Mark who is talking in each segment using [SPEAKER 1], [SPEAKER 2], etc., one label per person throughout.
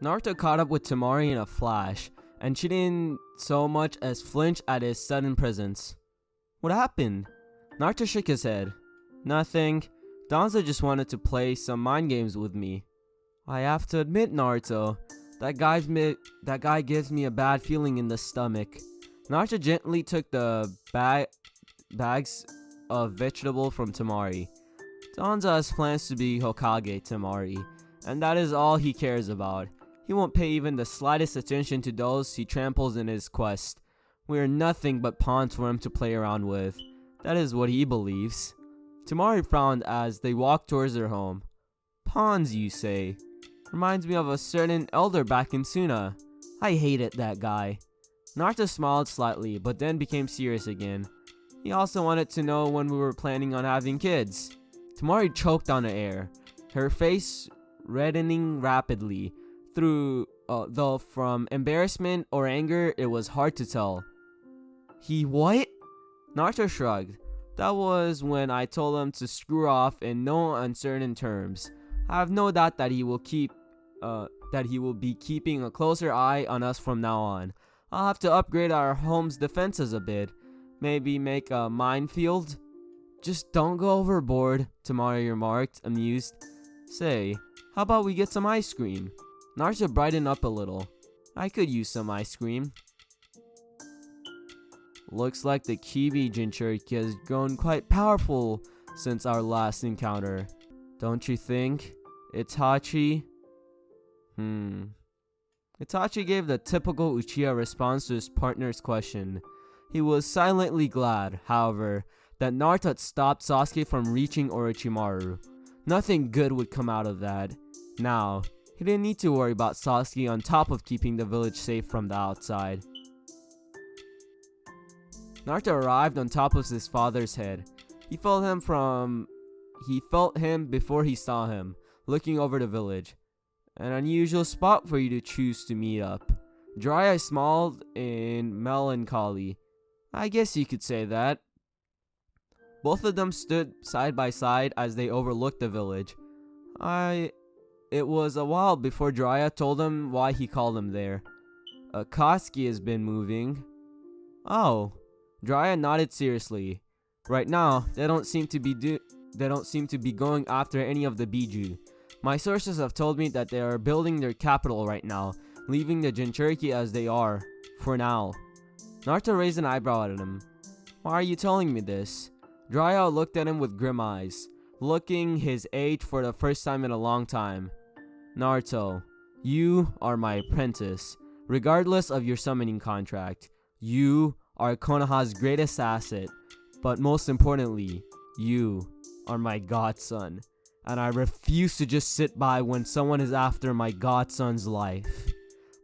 [SPEAKER 1] Naruto caught up with Temari in a flash, and she didn't so much as flinch at his sudden presence. What happened? Naruto shook his head. Nothing. Danzo just wanted to play some mind games with me. I have to admit, Naruto, that guy gives me a bad feeling in the stomach. Naruto gently took the bags of vegetable from Temari. Danzo has plans to be Hokage Temari, and that is all he cares about. He won't pay even the slightest attention to those he tramples in his quest. We are nothing but pawns for him to play around with. That is what he believes. Temari frowned as they walked towards their home. Pawns, you say? Reminds me of a certain elder back in Suna. I hated that guy. Naruto smiled slightly, but then became serious again. He also wanted to know when we were planning on having kids. Temari choked on the air, her face reddening rapidly. Though from embarrassment or anger, it was hard to tell. He what? Naruto shrugged. That was when I told him to screw off in no uncertain terms. I have no doubt that he will be keeping a closer eye on us from now on. I'll have to upgrade our home's defenses a bit. Maybe make a minefield? Just don't go overboard, Temari remarked, amused. Say, how about we get some ice cream? Naruto brightened up a little. I could use some ice cream. Looks like the Kibi Jinchuriki has grown quite powerful since our last encounter. Don't you think, Itachi? Itachi gave the typical Uchiha response to his partner's question. He was silently glad, however, that Naruto had stopped Sasuke from reaching Orochimaru. Nothing good would come out of that. Now, he didn't need to worry about Sasuke on top of keeping the village safe from the outside. Naruto arrived on top of his father's head. He felt him before he saw him, looking over the village. An unusual spot for you to choose to meet up. Jiraiya smiled in melancholy. I guess you could say that. Both of them stood side by side as they overlooked the village. It was a while before Jiraiya told him why he called him there. Akatsuki has been moving. Oh. Jiraiya nodded seriously. Right now, they don't seem to be going after any of the Biju. My sources have told me that they are building their capital right now, leaving the Jinchuriki as they are, for now. Naruto raised an eyebrow at him. Why are you telling me this? Jiraiya looked at him with grim eyes, looking his age for the first time in a long time. Naruto, you are my apprentice, regardless of your summoning contract. You are Konoha's greatest asset, but most importantly, you are my godson, and I refuse to just sit by when someone is after my godson's life.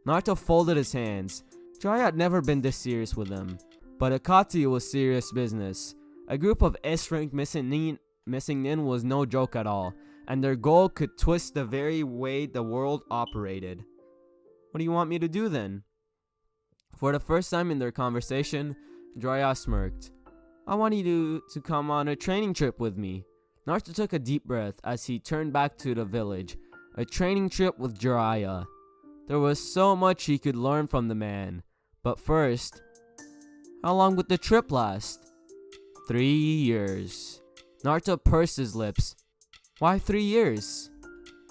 [SPEAKER 1] Naruto folded his hands. Jiraiya had never been this serious with him, but Akatsuki was serious business. A group of S-rank missing nin was no joke at all, and their goal could twist the very way the world operated. What do you want me to do then? For the first time in their conversation, Jiraiya smirked. I want you to come on a training trip with me. Naruto took a deep breath as he turned back to the village. A training trip with Jiraiya. There was so much he could learn from the man. But first, how long would the trip last? 3 years. Naruto pursed his lips. Why 3 years?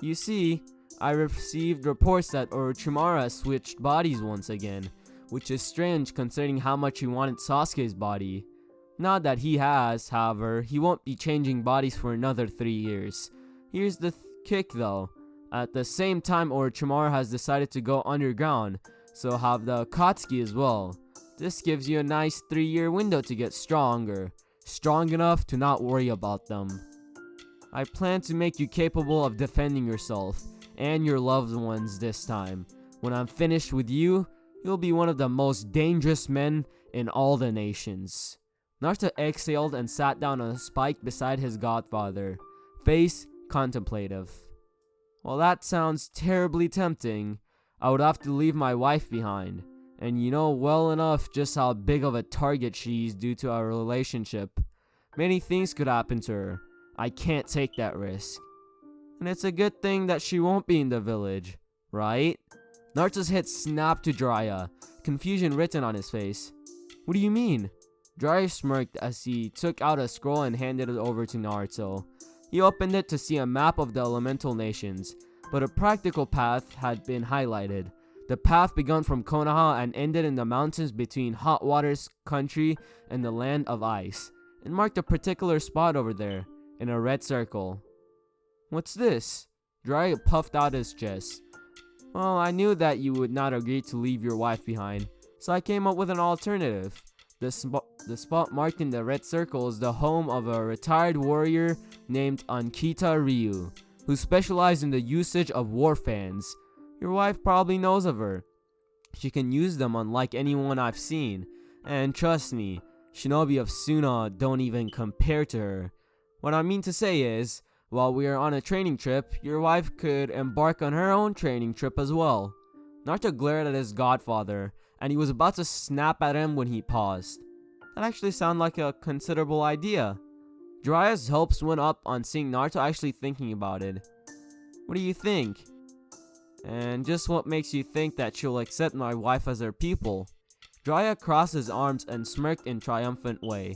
[SPEAKER 1] You see, I received reports that Orochimaru has switched bodies once again, which is strange considering how much he wanted Sasuke's body. Now that he has, however, he won't be changing bodies for another 3 years. Here's the kick though. At the same time, Orochimaru has decided to go underground, so have the Akatsuki as well. This gives you a nice 3-year window to get stronger. Strong enough to not worry about them. I plan to make you capable of defending yourself and your loved ones this time. When I'm finished with you, you'll be one of the most dangerous men in all the nations. Naruto exhaled and sat down on a spike beside his godfather, face contemplative. Well, that sounds terribly tempting. I would have to leave my wife behind, and you know well enough just how big of a target she is due to our relationship. Many things could happen to her. I can't take that risk. And it's a good thing that she won't be in the village. right? Naruto's head snapped to Jiraiya, confusion written on his face. What do you mean? Jiraiya smirked as he took out a scroll and handed it over to Naruto. He opened it to see a map of the elemental nations, but a practical path had been highlighted. The path began from Konoha and ended in the mountains between Hot Water's country and the land of ice. It marked a particular spot over there, in a red circle. What's this? Jiraiya puffed out his chest. Well, I knew that you would not agree to leave your wife behind, so I came up with an alternative. The spot marked in the red circle is the home of a retired warrior named Ankita Ryu, who specialized in the usage of war fans. Your wife probably knows of her. She can use them unlike anyone I've seen, and trust me, Shinobi of Suna don't even compare to her. What I mean to say is, while we are on a training trip, your wife could embark on her own training trip as well. Naruto glared at his godfather, and he was about to snap at him when he paused. That actually sounded like a considerable idea. Jiraiya's hopes went up on seeing Naruto actually thinking about it. What do you think? And just what makes you think that she'll accept my wife as her pupil? Jiraiya crossed his arms and smirked in triumphant way.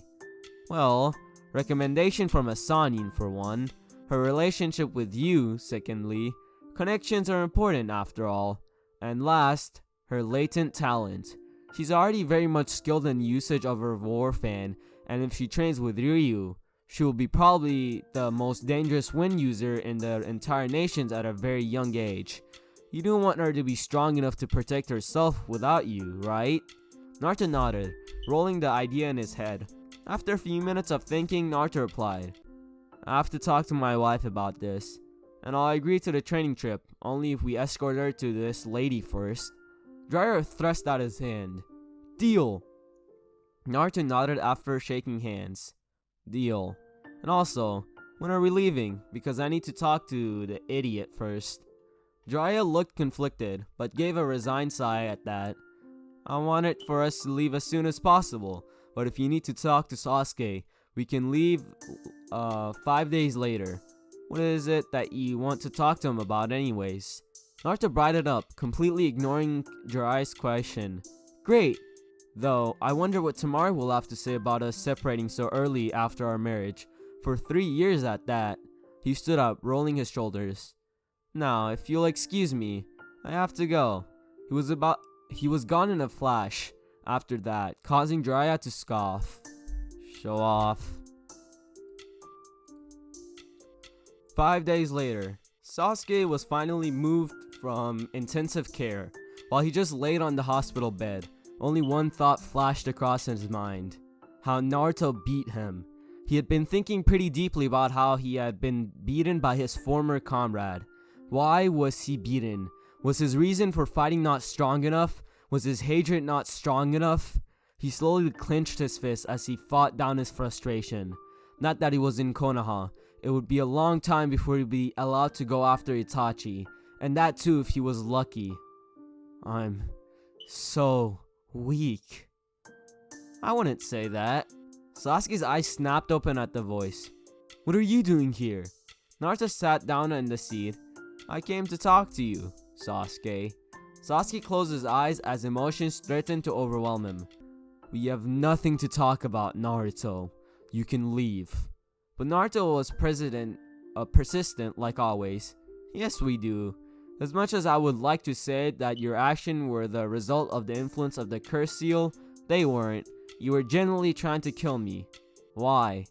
[SPEAKER 1] Well, recommendation from a Sannin for one. Her relationship with you, secondly. Connections are important after all. And last, her latent talent. She's already very much skilled in usage of her war fan, and if she trains with Ryu, she will be probably the most dangerous wind user in the entire nations at a very young age. You don't want her to be strong enough to protect herself without you, right? Naruto nodded, rolling the idea in his head. After a few minutes of thinking, Naruto replied, I have to talk to my wife about this, and I'll agree to the training trip, only if we escort her to this lady first. Jiraiya thrust out his hand. Deal! Naruto nodded after shaking hands. Deal. And also, when are we leaving? Because I need to talk to the idiot first. Jiraiya looked conflicted, but gave a resigned sigh at that. I want it for us to leave as soon as possible, but if you need to talk to Sasuke, we can leave 5 days later. What is it that you want to talk to him about anyways? Naruto brightened up, completely ignoring Jiraiya's question. Great! Though, I wonder what Temari will have to say about us separating so early after our marriage. For 3 years at that. He stood up, rolling his shoulders. Now, if you'll excuse me, I have to go. He was gone in a flash after that, causing Jiraiya to scoff. Show off. 5 days later, Sasuke was finally moved from intensive care. While he just laid on the hospital bed, only one thought flashed across his mind. How Naruto beat him. He had been thinking pretty deeply about how he had been beaten by his former comrade. Why was he beaten? Was his reason for fighting not strong enough? Was his hatred not strong enough? He slowly clenched his fist as he fought down his frustration. Not that he was in Konoha. It would be a long time before he'd be allowed to go after Itachi. And that too if he was lucky. I'm so weak. I wouldn't say that. Sasuke's eyes snapped open at the voice. What are you doing here? Naruto sat down in the seat. I came to talk to you, Sasuke. Sasuke closed his eyes as emotions threatened to overwhelm him. We have nothing to talk about, Naruto. You can leave. But Naruto was persistent like always. Yes, we do. As much as I would like to say that your action were the result of the influence of the curse seal, they weren't. You were genuinely trying to kill me. Why?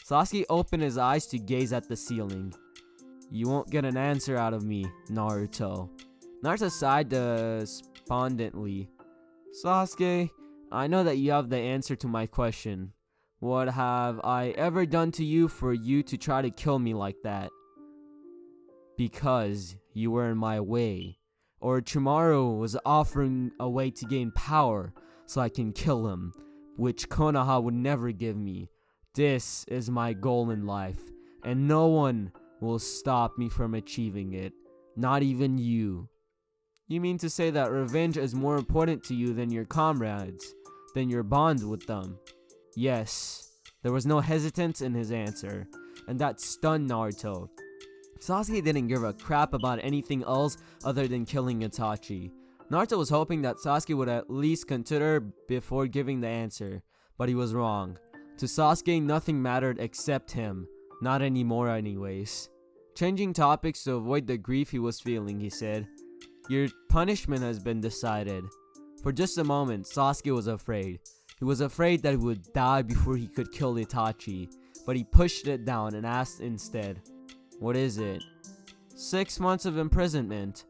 [SPEAKER 1] Sasuke opened his eyes to gaze at the ceiling. You won't get an answer out of me, Naruto. Naruto sighed despondently. Sasuke, I know that you have the answer to my question. What have I ever done to you for you to try to kill me like that? Because you were in my way. Orochimaru was offering a way to gain power so I can kill him, which Konoha would never give me. This is my goal in life, and no one will stop me from achieving it. Not even you. You mean to say that revenge is more important to you than your comrades, than your bond with them? Yes. There was no hesitance in his answer, and that stunned Naruto. Sasuke didn't give a crap about anything else other than killing Itachi. Naruto was hoping that Sasuke would at least consider before giving the answer, but he was wrong. To Sasuke, nothing mattered except him. Not anymore anyways. Changing topics to avoid the grief he was feeling, he said, "Your punishment has been decided." For just a moment, Sasuke was afraid. He was afraid that he would die before he could kill Itachi, but he pushed it down and asked instead, "What is it?" 6 months of imprisonment,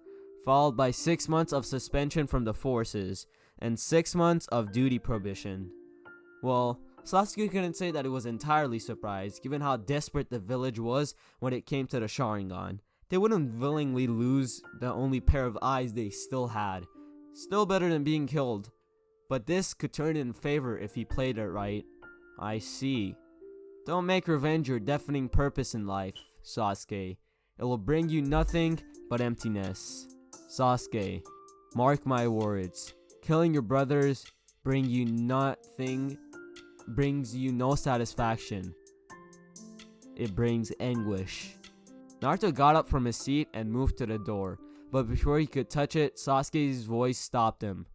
[SPEAKER 1] followed by 6 months of suspension from the forces, and 6 months of duty prohibition. Well, Sasuke couldn't say that he was entirely surprised, given how desperate the village was when it came to the Sharingan. They wouldn't willingly lose the only pair of eyes they still had. Still better than being killed. But this could turn in favor if he played it right. I see. Don't make revenge your defining purpose in life, Sasuke. It will bring you nothing but emptiness. Sasuke, mark my words. Killing your brothers brings you no satisfaction. It brings anguish. Naruto got up from his seat and moved to the door, but before he could touch it, Sasuke's voice stopped him.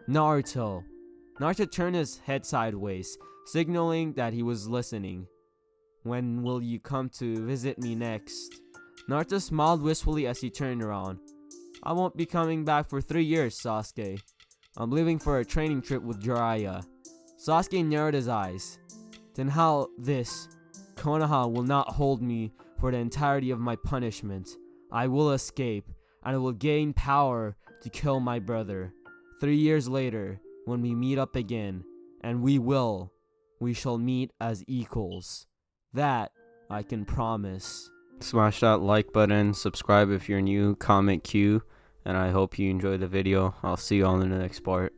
[SPEAKER 1] Naruto. Naruto turned his head sideways, signaling that he was listening. When will you come to visit me next? Naruto smiled wistfully as he turned around. I won't be coming back for 3 years, Sasuke. I'm leaving for a training trip with Jiraiya. Sasuke narrowed his eyes. Then how this Konoha will not hold me for the entirety of my punishment. I will escape, and I will gain power to kill my brother. 3 years later, when we meet up again, and we shall meet as equals. That I can promise. Smash that like button, subscribe if you're new, comment Q, and I hope you enjoy the video. I'll see you all in the next part.